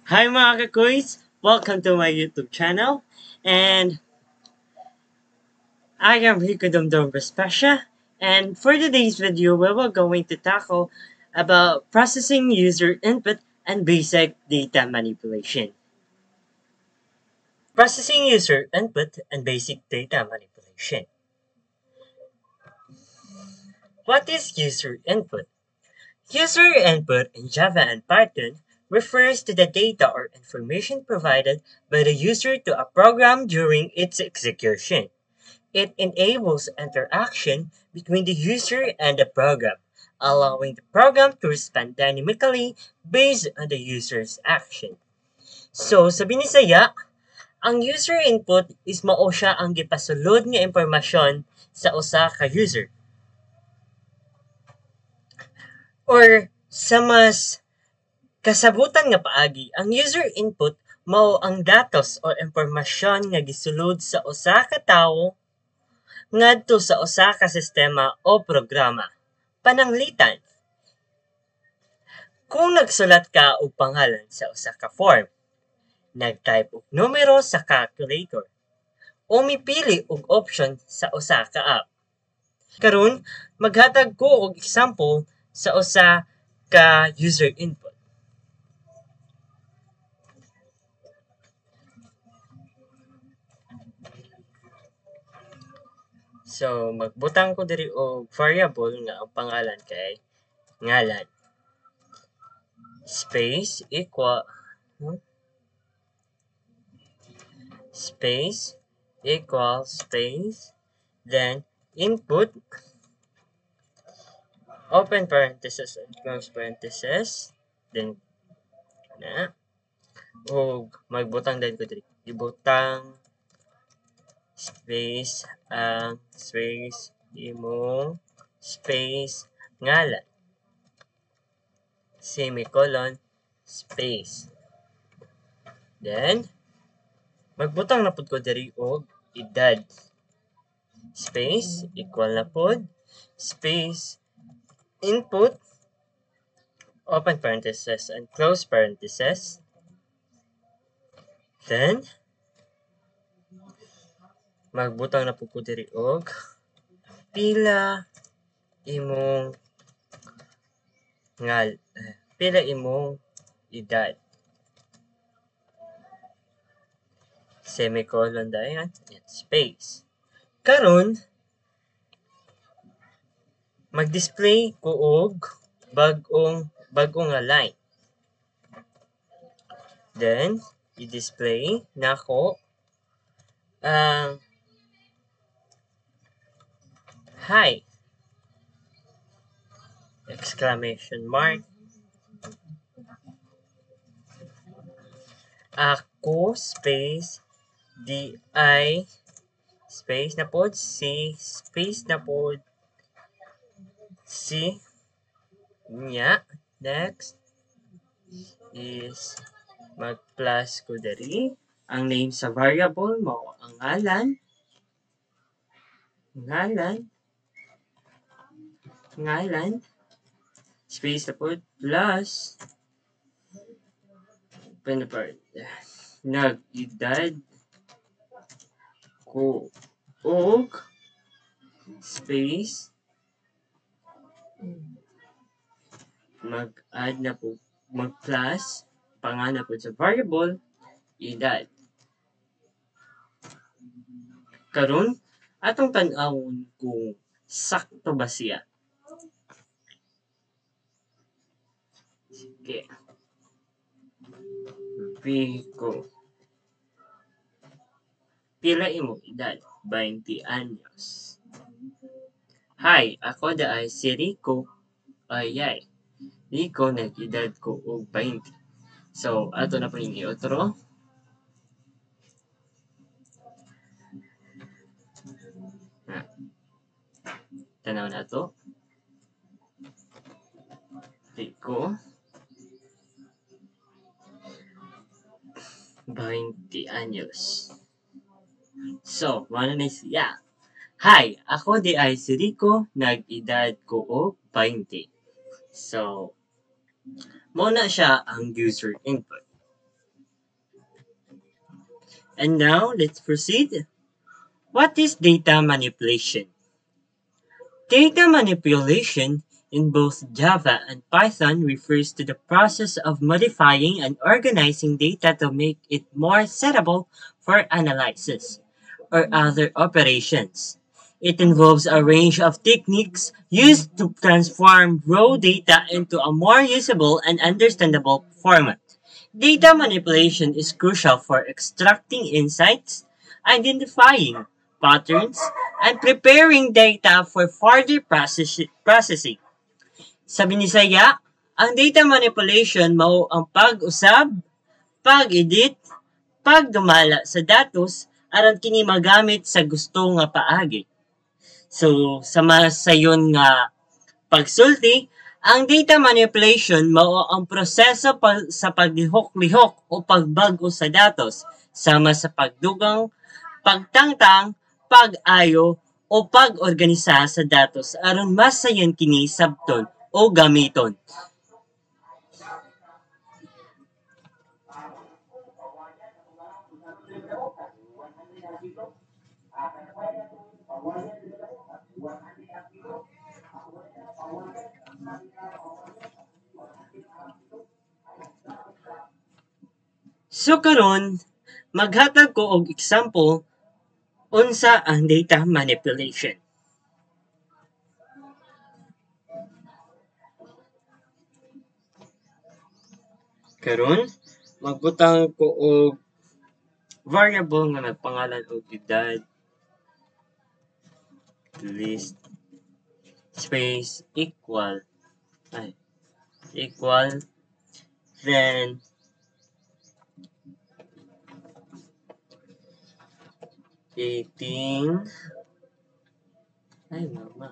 Hi mga kakuys! Welcome to my YouTube channel. And I am Rico Dumdum Vespasha. And for today's video, we will going to tackle about processing user input and basic data manipulation. Processing user input and basic data manipulation. What is user input? User input in Java and Python refers to the data or information provided by the user to a program during its execution. It enables interaction between the user and the program, allowing the program to respond dynamically based on the user's action. So, sa binisaya, ang user input is mao siya ang gipasulod nga impormasyon sa usa ka user. Or sa mas kasabutan nga paagi, ang user input mao ang datos o impormasyon nga gisulod sa usa ka tawo ngadto sa usa ka sistema o programa. Pananglitan, kung nagsulat ka og pangalan sa usa ka form, nag-type og numero sa calculator, o mipili og option sa usa ka app. Karon, maghatag ko og example sa usa ka user input. So, magbutang ko diri og variable nga ang pangalan kay ngalan. Space equal space then input open parenthesis and close parenthesis then na ug magbutang din ko diri ibutang space ang space imong space ngalan semicolon space then magbutang na pud ko diri og edad space equal na pud space input open parenthesis and close parenthesis then magbutang na pud ko diri og pila imong pila imong edad semicolon dayon space. Karon mag-display ko og bagong nga line. Then i-display nako ang hi exclamation mark ako space di space na pod si space na pod si nya next is mag-plus ko diri ang name sa variable mo ang ngalan space na pod plus nag-edad ko og space mag-add na po mag-plus pangana po sa variable edad. Karon atong tan-awon kung sakto ba siya. Sige. Rico. Pila imong edad? 20 anyos. Hi, ako ay si Rico. Ayay. Rico, nag-edad ko og 20. So, ato na po ninyo otro. Tanaw na to. Rico. 20 anyos. So, ano na siya? Hi, ako ay si Rico, nag-edad ko og 20. So, muna siya ang user input. And now, let's proceed. What is data manipulation? Data manipulation in both Java and Python refers to the process of modifying and organizing data to make it more suitable for analysis or other operations. It involves a range of techniques used to transform raw data into a more usable and understandable format. Data manipulation is crucial for extracting insights, identifying patterns, and preparing data for further processing. Sabi ni Saya, ang data manipulation mao ang pag-usab, pag-edit, pagdumala sa datos aron kini magamit sa gusto nga paagi. So, sama sayon nga pagsulti, ang data manipulation mao ang proseso sa paglihok-lihok o pagbago sa datos sama sa pagdugang, pagtangtang, pag-ayo o pag-organisa sa datos aron mas sayon kini sabton o gamiton. So karon, maghatag ko og example unsa ang data manipulation. Karon, magbutang ko og variable nga nagpangalan og edad list space equal then eighteen mama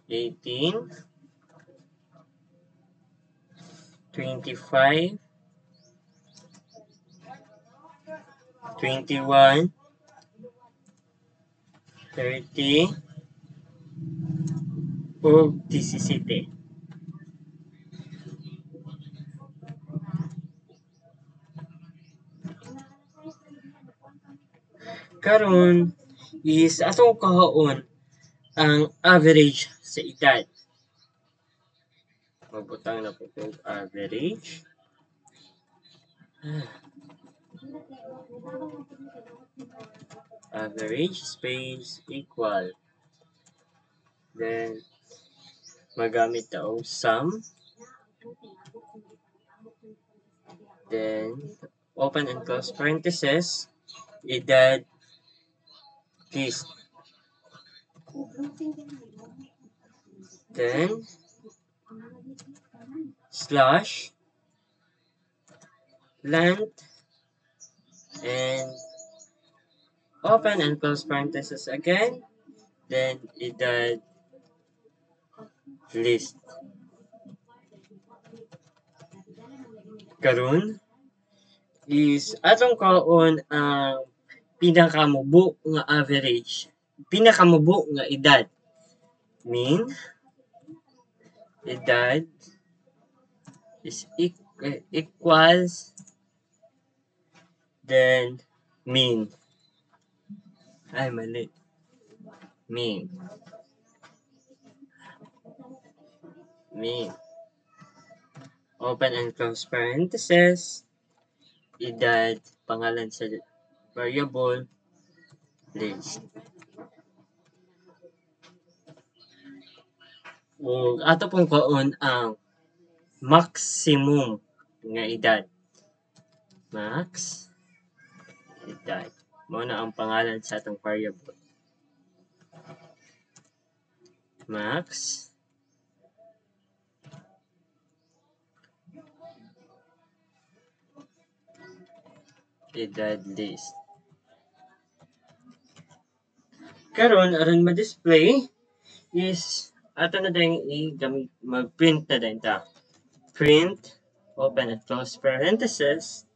18 25 21 30 ug 17. Karon is atong kahaon ang average sa edad. Magbutang na po itong average. Average space equal. Then, magamit na og sum. Then, open and close parentheses. Edad list. Then, slash length and open and close parentheses again. Then, edad list. Karon is atong kaon ang pinakamubo nga average, pinakamubo nga edad. Mean edad is equals then mean. Ay, mali. Mean. Open and close parentheses. Edad, pangalan sa variable, list. O ato pong kaon ang maximum nga edad. Max edad. Mao na ang pangalan sa atong variable. Max edad list. Karon aron ma-display is ato na din i-gamit mag-print na din ta. Print, open and close parentheses.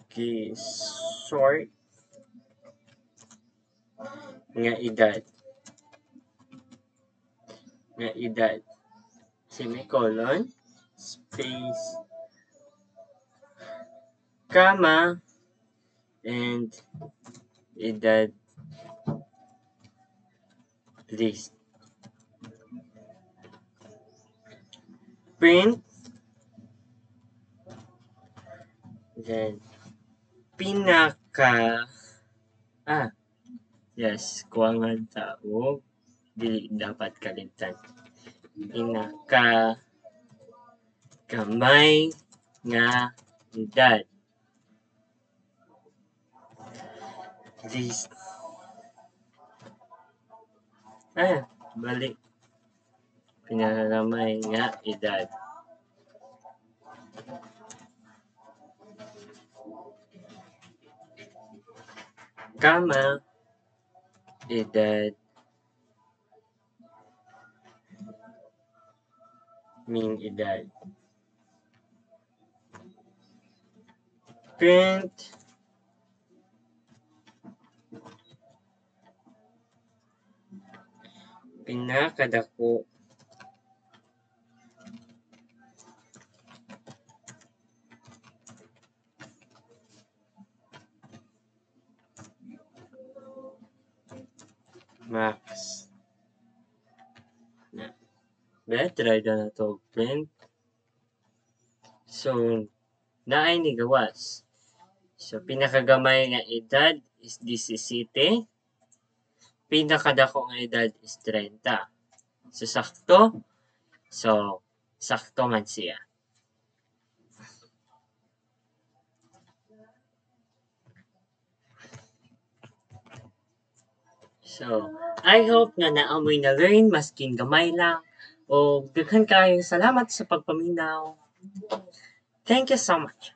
Okay, sort nga edad. nga edad. Semicolon, space, comma, and edad list. Print, then yes, kuha nga tao, dili dapat kalimtan. Pinaka gamay nga edad. List. Balik. Pinakagamay nga edad. Kama edad ming edad. Print pinakadako max na try na to print. So naay ni gawas. So pinakagamay nga edad is 17. Pinakadako nga edad is 30. So sakto. So sakto man siya. So, I hope nga naamoy na learn maskin gamay lang o daghan kayo salamat sa pagpaminaw. Thank you so much.